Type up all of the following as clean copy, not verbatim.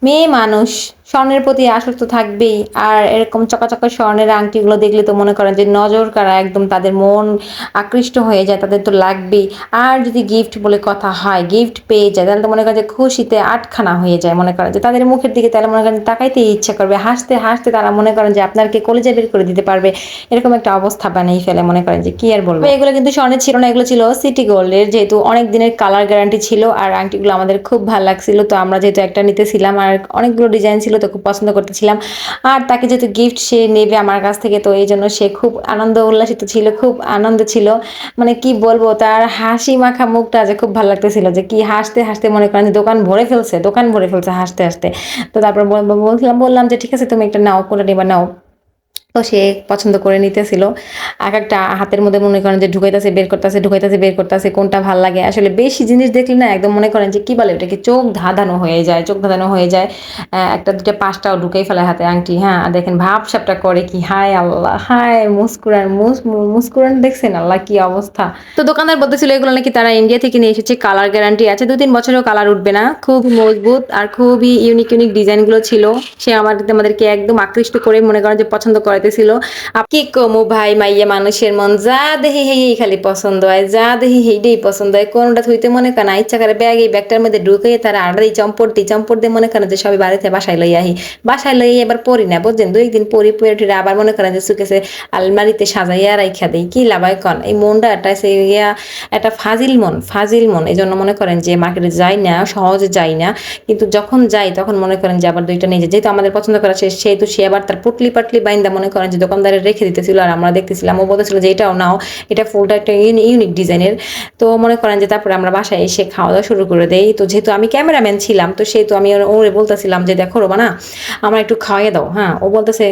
মেয়ে মানুষ স্বর্ণের প্রতি আসক্ত থাকবেই। আর এরকম চকাচকা স্বর্ণের আংটিগুলো দেখলে তো মনে করেন যে নজর কাড়া, একদম তাদের মন আকৃষ্ট হয়ে যায়, তাদের তো লাগবেই। আর যদি গিফট বলে কথা হয়, গিফট পেয়ে যায় তাহলে তো মনে করেন যে খুশিতে আটখানা হয়ে যায়। মনে করেন যে তাদের মুখের দিকে তাহলে মনে করেন তাকাইতেই ইচ্ছা করবে, হাসতে হাসতে তারা মনে করেন যে আপনাকে কলিজা বের করে দিতে পারবে, এরকম একটা অবস্থা বানিয়ে ফেলে। মনে করেন যে কি আর বলবো। এগুলো কিন্তু স্বর্ণের ছিল না, এগুলো ছিল সিটি গোল্ডের, যেহেতু অনেক দিনের কালার গ্যারান্টি ছিল। আর আংটিগুলো আমাদের খুব ভালো লাগছিল, তো আমরা যেহেতু একটা নিতেছিলাম আর অনেকগুলো ডিজাইন ছিল তো খুব পছন্দ করতেছিলাম। আর তাকে যেহেতু গিফট সে নেবে আমার কাছ থেকে, তো এই জন্য সে খুব আনন্দ উল্লাসিত ছিল, খুব আনন্দ ছিল। মানে কি বলবো, তার হাসি মাখা মুখটা যে খুব ভালো লাগতেছিল, যে কি হাসতে হাসতে মনে করেন যে দোকান ভরে ফেলছে, দোকান ভরে ফেলছে হাসতে হাসতে। তো তারপর বললাম যে ঠিক আছে তুমি একটা নাও, কোনটা নেবা নাও। তো সে পছন্দ করে নিতেছিল। একটা হাতের মধ্যে মনে করেন যে ঢুকাইতেছে বের করতেছে, ঢুকাইতেছে বের করতেছে, কোনটা ভাল লাগে। আসলে বেশি জিনিস দেখলে না একদম মনে করেন যে কি বলে ওটাকে, চোখ ধাঁধানো হয়ে যায়, চোখ ধাঁধানো হয়ে যায়। একটা দুটো পাঁচটাও ঢুকাই ফেলে হাতে আংটি। হ্যাঁ, আর দেখেন ভাবসাবটা করে কি, হায় আল্লাহ, হায় মুস্কুরান, মুস্কুরান দেখছেন, আল্লাহ কি অবস্থা। তো দোকানদার বলতেছিল এগুলো নাকি তারা ইন্ডিয়া থেকে নিয়ে এসেছে, কালার গ্যারান্টি আছে, 2-3 বছরেও কালার উঠবে না, খুব মজবুত আর খুবই ইউনিক ইউনিক ডিজাইন গুলো ছিল। সে আমাদেরকে একদম আকৃষ্ট করে মনে করেন যে পছন্দ করাইতেছিল। কি কমু ভাই, মাইয়া মানুষের মন যা দেহি হেই খালি পছন্দ হয়, যা দেহি হেইটাই পছন্দ হয়। কোনটা থইতে মনে করেন ইচ্ছা করে ব্যাগ, এই ব্যাগটার মধ্যে ঢুকে তারা আড়াই চম্পট দিয়ে মনে করেন যে সবাই বাড়িতে বাসায় লই আহি, বাসায় লই এবার পরি না, বুঝছেন, 2 দিন পরি পরে আবার মনে করেন যে সুকেসে আলমারিতে সাজাইয়া রাইখা দেই, কি লাভাই কন। এই মনটা একটা ফাজিল মন, ফাজিল মন। এই জন্য মনে করেন যে মার্কেটে যাই না, সহজে যাই না, কিন্তু যখন যাই তখন মনে করেন যে আবার 2টা নিয়ে যায়, যেহেতু আমাদের পছন্দ করা শেষ, সেহেতু সে আবার তার পুটলি পাটলি বাইন্দা মনে করেন যে দোকানদারে রেখে দিতেছিল। আর আমরা দেখতেছিলাম, ও বলতেছিল যে এটাও নাও, এটা ফুলটা একটা ইউনিক ডিজাইনের। তো মনে করেন যে তারপরে আমরা বাসায় এসে খাওয়া দাওয়া শুরু করে দেই। তো যেহেতু আমি ক্যামেরাম্যান ছিলাম, তো সেহেতু আমি ওরে বলতেছিলাম যে দেখো রোবানা, আমার একটু খাওয়াই দাও। হ্যাঁ, ও বলতেছে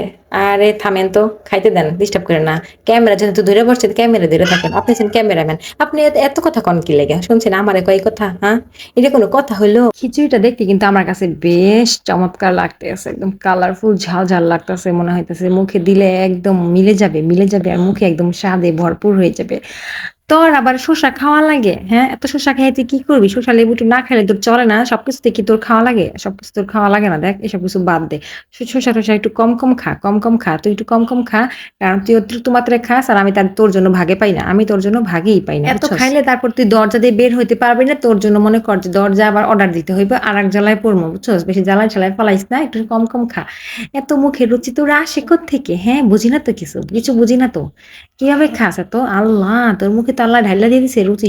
আরে থামেন তো, খাইতে দেন, ডিস্টার্ব করেন না। ক্যামেরা যেহেতু ধরে বসছে, ক্যামেরা ধরে থাকেন, আপনি ছিলেন ক্যামেরাম্যান, আপনি এত কথা কন কি লেগে, শুনছেন আমার কয় কথা? হ্যাঁ, এটা কোনো কথা হইলো? খিচুড়িটা দেখতে কিন্তু আমার কাছে বেশ চমৎকার লাগতেছে, একদম কালারফুল, ঝাল ঝাল লাগতেছে, মনে হইতেছে মুখে দিলে একদম মিলে যাবে, মিলে যাবে, আর মুখে একদম স্বাদে ভরপুর হয়ে যাবে। তোর আবার শসা খাওয়া লাগে? হ্যাঁ, এত শসা খেয়ে তুই কি করবি? শসা লেবু না খেলে তোর চলে না? সবকিছুতে কি তোর খাওয়া লাগে? সবকিছু তোর খাওয়া লাগে না। দেখ, এসব কিছু বাদ দে। শসা টসা একটু কম কম খা, কম কম খা, তুই একটু কম কম খা। কারণ তুই অতিরিক্ত মাত্রায় খাস, আর আমি তোর জন্য ভাগে পাই না, আমি তোর জন্য ভাগেই পাই না। এত খাইলে তারপর তুই দরজা দিয়ে বের হইতে পারবি না, তোর জন্য মনে কর যে দরজা আবার অর্ডার দিতে হইবে, আর এক জ্বালায় পড়বো, বুঝছস? বেশি জ্বালায় জ্বালায় ফলাইস না, একটু কম কম খা। এত মুখের রুচি তোর আসে থেকে? হ্যাঁ, বুঝি না তো, কিছু কিছু বুঝি না তো। কিভাবে খাস এত? আল্লাহ, তোর মুখে তো আল্লাহ ঢাইলা দিয়ে দিছে রুচি,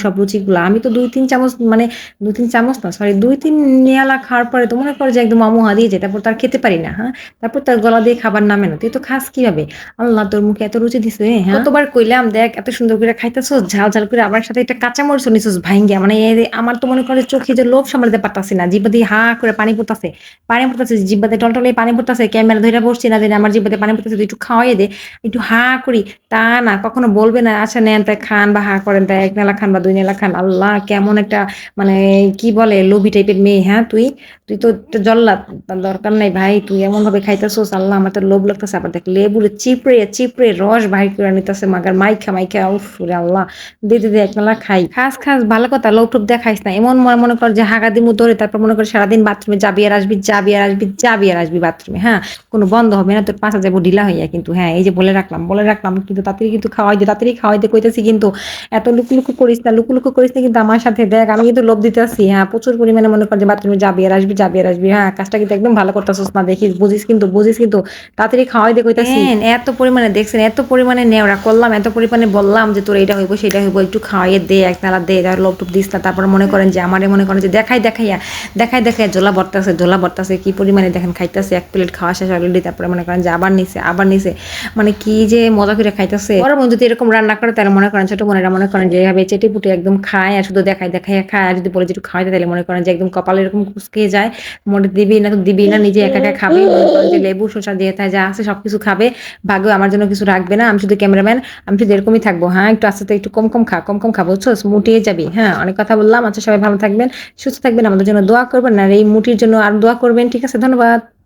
সব রুচিগুলো। আমি তো 2-3 চামচ, মানে 2-3 চামচ না, সরি, 2-3 নিয়ালা খাওয়ার পরে তো মনে করে যে একদম আমুহা দিয়ে যায়, তারপর তার খেতে পারি না। হ্যাঁ, তারপর তার গলা দিয়ে খাবার নামে না। তুই তো খাস কিভাবে? আল্লাহ, তোর মুখে এত রুচি দিছে। হ্যাঁ, কতবার কইলাম, দেখ এত সুন্দর করে খাইতেছস, ঝাল ঝাল করে, আবার সাথে একটা কাঁচামরিচ নিছিস ভাইঙ্গা। মানে আমার তো মনে করে চোখে যে লোভ সামলাতে পারতাছি না, জিব্বা দিয়ে হা করে পানি পড়তাছে, পানি পড়তাছে, জিব্বাতে টলটলে পানি পড়তাছে। ক্যামেরা ধরে বসছি না, যে আমার জিব্বাতে পানি পড়তাছে, তুই একটু খাওয়াই দে, একটু হা করি। তা না, কখনো বলবে না আচ্ছা নেন তাই খান, বা হা করেন তাই 1 নেলা খান বা 2 নেলা খান। আল্লাহ, কেমন একটা, মানে কি বলে, লোভী টাইপের মেয়ে। হ্যাঁ, তুই তুই তো একটা জল্লাদ। তার দরকার নাই ভাই, তুই এমন ভাবে খাইতেছোস, আল্লাহ আমার তো লোভ লাগতেছে। আবার দেখ লেবুরে চিপড়ে চিপড়ে রস বাহির করে নিতেছে, মাগার মাইখা মাইখা, উফ রে আল্লাহ। দে দে দে, 1 নেলা খাই। খাস খাস, ভালো কথা, লোভ টোপ দেখাইস না। এমন মনে কর যে হাগা দিমু ধরে, তারপর মনে কর সারাদিন বাথরুমে যাবি আর আসবি, যাবি আর আসবি, যাবি আর আসবি বাথরুমে। হ্যাঁ, কোনো বন্ধ হবে না, তোর পাশা যাবো ঢিলা হইয়া কিন্তু। হ্যাঁ, এই যে বলে রাখলাম, বলে রাখলাম, কিন্তু তাড়াতাড়ি কিন্তু খাওয়াই দে, তাড়াতাড়ি খাওয়াই দে কইতেছি কিন্তু। এত লুকুলুকু করিস না, লুকুলুকু করিস না কিন্তু আমার সাথে। দেখ আমি কিন্তু লোভ দিতে আসি। হ্যাঁ, প্রচুর পরিমাণে মনে কর যে বাথরুমে যাবি আর আসবি, যাবি আর আসবি। হ্যাঁ, কাজটা কিন্তু একদম ভালো করতেছিস না, দেখিস, বুঝিস কিন্তু, বুঝিস কিন্তু। তাড়াতাড়ি খাওয়াই দে কইতাছি। এত পরিমাণে দেখছেন, এত পরিমাণে নেওয়া করলাম, এত পরিমাণে বললাম যে তোর এটা হইব সেটা হইব, একটু খাওয়াইয়ে দে, 1 নালা দে, তার লোভ টুপ দিস না। তারপর মনে করেন যে আমারে মনে করেন যে দেখাইয়া ঝোলা ভরতাছে কি পরিমাণে দেখেন খাইতেছে। 1 প্লেট খাওয়া শেষ অলরেডি, তারপরে মনে করেন যে আবার নিছে, মানে কি যে মজা করে খাইতেছে। বড় বোন যদি এরকম রান্না করে, তাহলে মনে করেন ছোট বোনেরা মনে করেন যে এভাবে চেটে পুটে একদম খায়, আর শুধু দেখাইয়া খায়। আর যদি বলে যে একটু খাওয়াইতে, তাহলে মনে করেন যে একদম কপাল এরকম কুচকে যায়। মনে দিবি না তো দিবি না, নিজে একা একা খাবে। মনে করেন যে লেবু শসা দিয়ে তাই যা আছে সবকিছু খাবে, ভাগ্য আমার জন্য কিছু রাখবে না। আমি শুধু ক্যামেরাম্যান, আমি শুধু এরকমই থাকবো। হ্যাঁ, একটু আস্তে একটু কম কম খা, কম কম খা, বুঝছো? মুটিয়ে যাবি। হ্যাঁ, অনেক কথা বললাম। আচ্ছা, সবাই ভালো থাকবেন, সুস্থ থাকবেন, আমাদের জন্য দোয়া করবেন, আর এই মুটির জন্য আর দোয়া করবেন। ঠিক আছে, ধন্যবাদ।